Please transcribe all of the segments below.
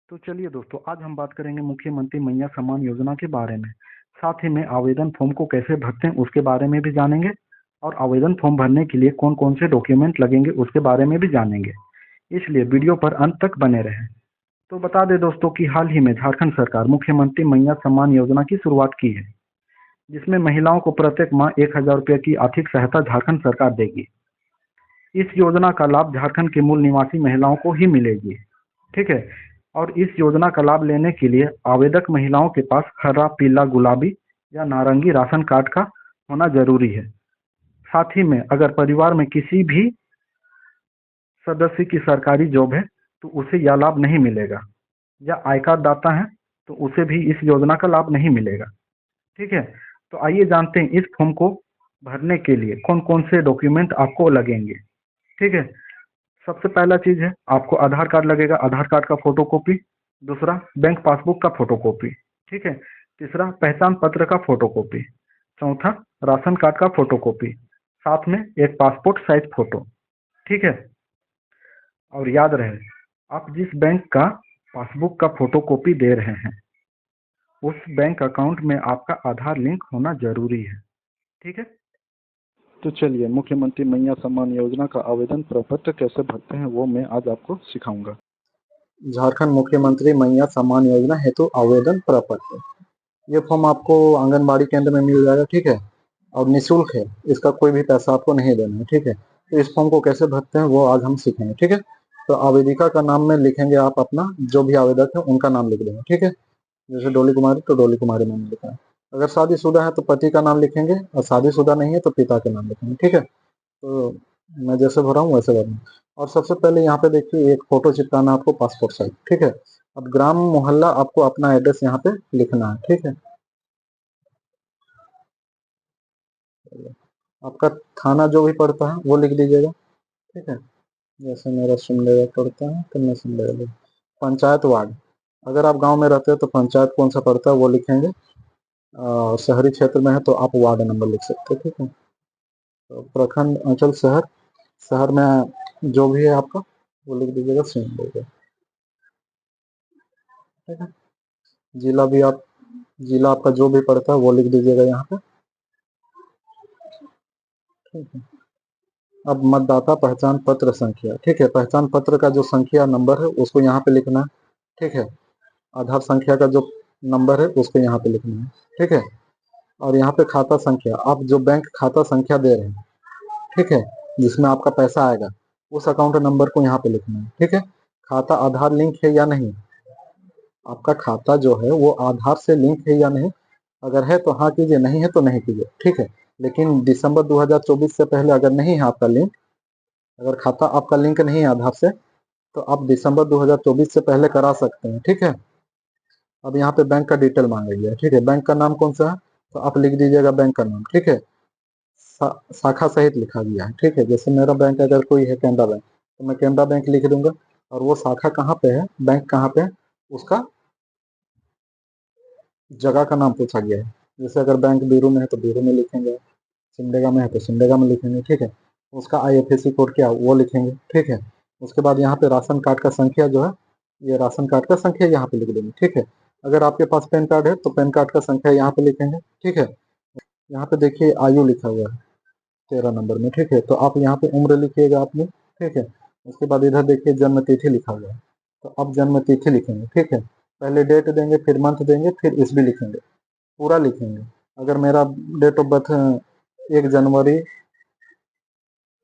तो चलिए दोस्तों, आज हम बात करेंगे मुख्यमंत्री मैया सम्मान योजना के बारे में। साथ ही में आवेदन फॉर्म को कैसे भरते हैं उसके बारे में भी जानेंगे, और आवेदन फॉर्म भरने के लिए कौन कौन से डॉक्यूमेंट लगेंगे उसके बारे में भी जानेंगे। इसलिए वीडियो पर अंत तक बने रहें। तो बता दें दोस्तों कि हाल ही में झारखंड सरकार मुख्यमंत्री मैया सम्मान योजना की शुरुआत की है, जिसमें महिलाओं को प्रत्येक माह 1,000 रुपये की आर्थिक सहायता झारखंड सरकार देगी। इस योजना का लाभ झारखंड की मूल निवासी महिलाओं को ही मिलेगी। ठीक है। और इस योजना का लाभ लेने के लिए आवेदक महिलाओं के पास हरा, पीला, गुलाबी या नारंगी राशन कार्ड का होना जरूरी है। साथ ही में अगर परिवार में किसी भी सदस्य की सरकारी जॉब है तो उसे यह लाभ नहीं मिलेगा, या आयकर दाता है तो उसे भी इस योजना का लाभ नहीं मिलेगा। ठीक है। तो आइए जानते हैं इस फॉर्म को भरने के लिए कौन कौन से डॉक्यूमेंट आपको लगेंगे। ठीक है। सबसे पहला चीज है, आपको आधार कार्ड लगेगा, आधार कार्ड का फोटोकॉपी। दूसरा, बैंक पासबुक का फोटोकॉपी। ठीक है। तीसरा, पहचान पत्र का फोटोकॉपी। चौथा, राशन कार्ड का फोटोकॉपी। साथ में एक पासपोर्ट साइज फोटो। ठीक है। और याद रहे, आप जिस बैंक का पासबुक का फोटोकॉपी दे रहे हैं उस बैंक अकाउंट में आपका आधार लिंक होना जरूरी है। ठीक है। तो चलिए, मुख्यमंत्री मैया सम्मान योजना का आवेदन प्रपत्र कैसे भरते हैं वो मैं आज आपको सिखाऊंगा। झारखंड मुख्यमंत्री मैया सम्मान योजना हेतु आवेदन प्रपत्र, ये फॉर्म आपको आंगनबाड़ी केंद्र में मिल जाएगा। ठीक है। और निःशुल्क है, इसका कोई भी पैसा आपको नहीं देना है। ठीक है। तो इस फॉर्म को कैसे भरते हैं वो आज हम सीखेंगे। ठीक है। तो आवेदिका का नाम में लिखेंगे आप अपना, जो भी आवेदक है उनका नाम लिख देंगे। ठीक है। जैसे डोली कुमारी तो डोली कुमारी नाम लिखा है। अगर शादीशुदा है तो पति का नाम लिखेंगे, और शादीशुदा नहीं है तो पिता का नाम लिखेंगे। ठीक है। तो मैं जैसे भरा हूँ वैसे भरना। और सबसे पहले यहाँ पे देखिए एक फोटो चिपकाना आपको पासपोर्ट साइज। ठीक है। अब ग्राम मोहल्ला आपको अपना एड्रेस यहाँ पे लिखना है। ठीक है। आपका थाना जो भी पड़ता है वो लिख दीजिएगा। ठीक है। जैसे मेरा सिमडेगा पड़ता है तो मैं सिमडेगा लिख। पंचायत वार्ड, अगर आप गांव में रहते हैं तो पंचायत कौन सा पड़ता है वो लिखेंगे। शहरी क्षेत्र में है तो आप वार्ड नंबर लिख सकते हैं। ठीक है। तो प्रखंड, अंचल, शहर, शहर में जो भी है आपका वो लिख दीजिएगा सिमडेगा। ठीक है। जिला भी आप, जिला आपका जो भी पड़ता है वो लिख दीजिएगा यहाँ पे। ठीक है। अब मतदाता पहचान पत्र संख्या। ठीक है। पहचान पत्र का जो संख्या नंबर है उसको यहाँ पे लिखना है। ठीक है। आधार संख्या का जो नंबर है उसको यहाँ पे लिखना है। ठीक है। और यहाँ पे खाता संख्या, आप जो बैंक खाता संख्या दे रहे हैं, ठीक है, जिसमें आपका पैसा आएगा, उस अकाउंट नंबर को यहाँ पे लिखना है। ठीक है। खाता आधार लिंक है या नहीं, आपका खाता जो है वो आधार से लिंक है या नहीं, अगर है तो हाँ कीजिए, नहीं है तो नहीं कीजिए। ठीक है। लेकिन दिसंबर 2024 से पहले अगर नहीं है आपका लिंक, अगर खाता आपका लिंक नहीं है आधार से, तो आप दिसंबर 2024 से पहले करा सकते हैं। ठीक है। अब यहाँ पे बैंक का डिटेल मांगा गया है। ठीक है। बैंक का नाम कौन सा है तो आप लिख दीजिएगा बैंक का नाम। ठीक है। शाखा सहित लिखा गया है। ठीक है। जैसे मेरा बैंक अगर कोई है कैनरा बैंक तो मैं कैनरा बैंक लिख दूंगा, और वो शाखा कहाँ पे है, बैंक कहाँ पे है, उसका जगह का नाम पूछा गया है। जैसे अगर बैंक बीरू में है तो बीरू में लिखेंगे, सिमडेगा में है तो सिमडेगा में लिखेंगे। ठीक है। उसका IFSC कोड क्या वो लिखेंगे। ठीक है। उसके बाद यहाँ पे राशन कार्ड का संख्या जो है, ये राशन कार्ड का संख्या यहाँ पे लिख देंगे। ठीक है। अगर आपके पास पैन कार्ड है तो पैन कार्ड का संख्या यहाँ पे लिखेंगे। ठीक है। यहाँ पे देखिए आयु लिखा हुआ है 13 नंबर में। ठीक है। तो आप यहाँ पे उम्र लिखिएगा अपनी। ठीक है। उसके बाद इधर देखिए जन्म तिथि लिखा हुआ है, तो अब जन्म तिथि लिखेंगे। ठीक है। पहले डेट देंगे, फिर मंथ देंगे, फिर ईस्वी लिखेंगे, पूरा लिखेंगे। अगर मेरा डेट ऑफ बर्थ 1 जनवरी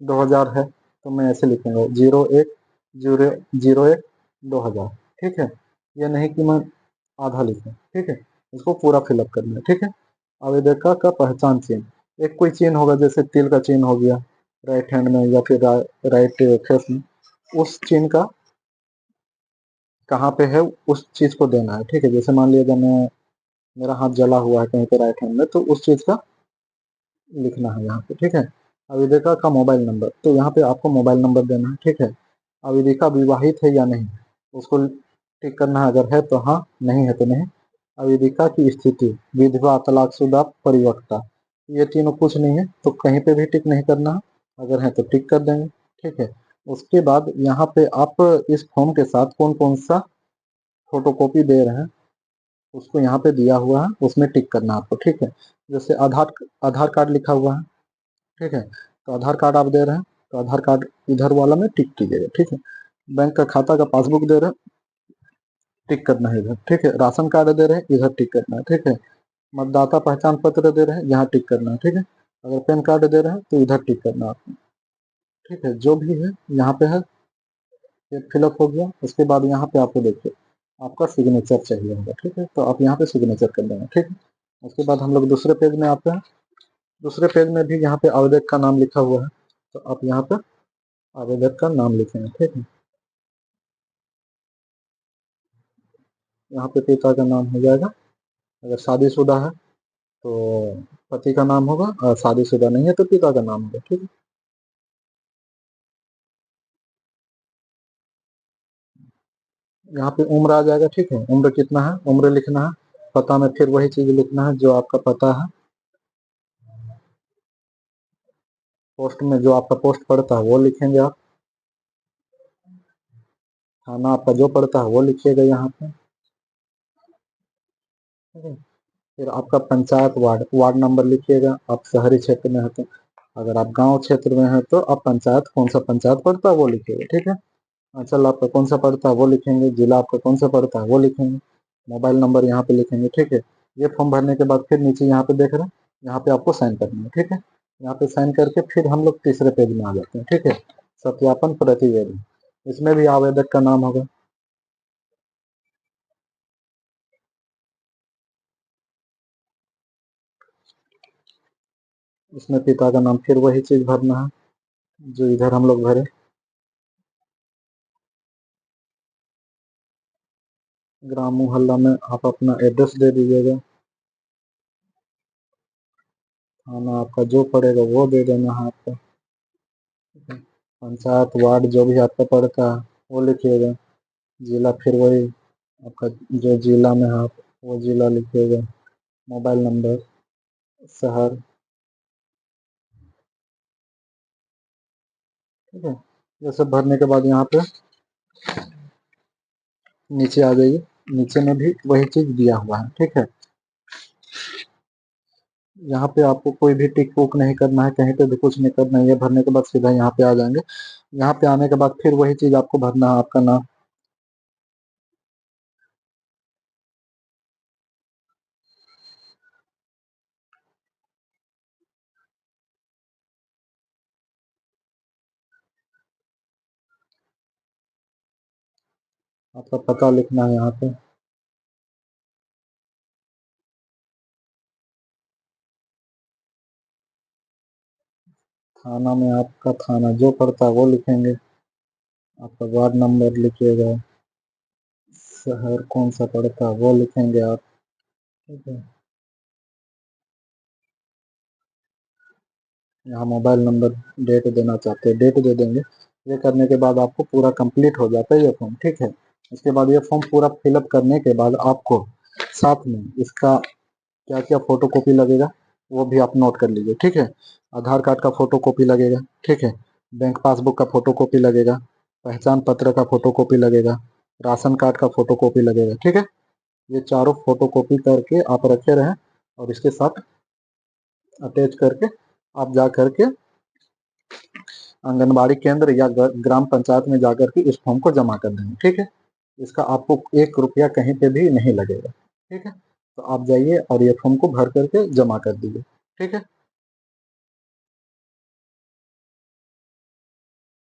2000 है तो मैं ऐसे लिखूंगा 01/01/2000। ठीक है। ये नहीं कि मैं आधा लिखूं। ठीक है। इसको पूरा फिलअप करना है। ठीक है। आवेदक का पहचान चिन्ह, एक कोई चिन्ह होगा, जैसे तिल का चिन्ह हो गया राइट हैंड में या फिर राइट फेस में, उस चिन्ह का कहाँ पे है उस चीज को देना है। ठीक है। जैसे मान लिया मैं, मेरा हाथ जला हुआ है कहीं पे राइट हैंड में, तो उस चीज का लिखना है यहाँ पे। ठीक है। आवेदिका का मोबाइल नंबर, तो यहाँ पे आपको मोबाइल नंबर देना है। ठीक है। आवेदिका विवाहित है या नहीं, उसको टिक करना है, अगर है तो हाँ, नहीं है तो नहीं। आवेदिका की स्थिति, विधवा, तलाकशुदा, परिवक्ता, ये तीनों कुछ नहीं है तो कहीं पे भी टिक नहीं करना है, अगर है तो टिक कर देंगे। ठीक है। उसके बाद यहाँ पे आप इस फॉर्म के साथ कौन कौन सा फोटोकॉपी दे रहे हैं उसको यहाँ पे दिया हुआ है, उसमें टिक करना है आपको, ठीक है। जैसे आधार कार्ड लिखा हुआ है, ठीक है, तो आधार कार्ड आप दे रहे हैं तो आधार कार्ड इधर वाला में टिक कीजिएगा, ठीक है। बैंक का खाता का पासबुक दे रहे हैं, टिक करना है इधर, ठीक है। राशन कार्ड दे रहे हैं, इधर टिक करना है, ठीक है। मतदाता पहचान पत्र दे रहे हैं, यहाँ टिक करना है, ठीक है। अगर पैन कार्ड दे रहे हैं तो इधर टिक करना है आपको, ठीक है। जो भी है यहाँ पे है, ये फिलअप हो गया। उसके बाद यहाँ पे आपको देखिए आपका सिग्नेचर चाहिए होगा, ठीक है, तो आप यहाँ पे सिग्नेचर कर देंगे, ठीक है। उसके बाद हम लोग दूसरे पेज में आते हैं। दूसरे पेज में भी यहाँ पे आवेदक का नाम लिखा हुआ है, तो आप यहाँ पे आवेदक का नाम लिखेंगे, ठीक है। यहाँ पे पिता का नाम हो जाएगा, अगर शादीशुदा है तो पति का नाम होगा, और शादीशुदा नहीं है तो पिता का नाम होगा, ठीक है। यहाँ पे उम्र आ जाएगा, ठीक है, उम्र कितना है उम्र लिखना है। पता में फिर वही चीज लिखना है जो आपका पता है, पोस्ट में जो आपका पोस्ट पड़ता है वो लिखेंगे आप, थाना आपका जो पड़ता है वो लिखिएगा यहाँ पे, ठीक है। फिर आपका पंचायत वार्ड नंबर लिखिएगा, आप शहरी क्षेत्र में है तो। अगर आप गांव क्षेत्र में है तो आप पंचायत कौन सा पंचायत पड़ता है वो लिखिएगा, ठीक है। अंचल आपका कौन सा पड़ता है वो लिखेंगे, जिला आपका कौन सा पड़ता है वो लिखेंगे, मोबाइल नंबर यहाँ पे लिखेंगे, ठीक है। ये फॉर्म भरने के बाद फिर नीचे यहाँ पे देख रहे हैं, यहाँ पे आपको साइन करना है, ठीक है। यहाँ पे साइन करके फिर हम लोग तीसरे पेज में आ जाते हैं, ठीक है। सत्यापन प्रतिवेदन, इसमें भी आवेदक का नाम होगा, इसमें पिता का नाम फिर वही चीज भरना है जो इधर हम लोग भरे। ग्राम मोहल्ला में आप अपना एड्रेस दे दीजिएगा, थाना आपका जो पड़ेगा वो दे देना है आपको, पंचायत वार्ड जो भी आपका पड़ता है वो लिखिएगा, जिला फिर वही आपका जो जिला में है आप वो जिला लिखिएगा, मोबाइल नंबर, शहर, ठीक है। ये सब भरने के बाद यहाँ पे नीचे आ जाइए, नीचे में भी वही चीज दिया हुआ है, ठीक है। यहाँ पे आपको कोई भी टिक वुक नहीं करना है, कहीं पे भी कुछ नहीं करना है। ये भरने के बाद सीधा यहाँ पे आ जाएंगे। यहाँ पे आने के बाद फिर वही चीज आपको भरना है, आपका नाम, आपका पता लिखना है यहाँ पे, थाना में आपका थाना जो पड़ता है वो लिखेंगे, आपका वार्ड नंबर लिखिएगा, शहर कौन सा पड़ता है वो लिखेंगे आप, ठीक है। यहाँ मोबाइल नंबर, डेट देना चाहते हैं डेट दे देंगे। ये करने के बाद आपको पूरा कंप्लीट हो जाता है ये फॉर्म, ठीक है। उसके बाद ये फॉर्म पूरा फिलअप करने के बाद आपको साथ में इसका क्या क्या फोटो कॉपी लगेगा वो भी आप नोट कर लीजिए, ठीक है। आधार कार्ड का फोटो कॉपी लगेगा, ठीक है। बैंक पासबुक का फोटो कॉपी लगेगा, पहचान पत्र का फोटो कॉपी लगेगा, राशन कार्ड का फोटो कॉपी लगेगा, ठीक है। ये चारों फोटो कॉपी करके आप रखे रहें, और इसके साथ अटैच करके आप जा करके आंगनबाड़ी केंद्र या ग्राम पंचायत में जाकर के इस फॉर्म को जमा कर देंगे, ठीक है। इसका आपको 1 रुपया कहीं पे भी नहीं लगेगा, ठीक है। तो आप जाइए और ये फॉर्म को भर करके जमा कर दीजिए, ठीक है।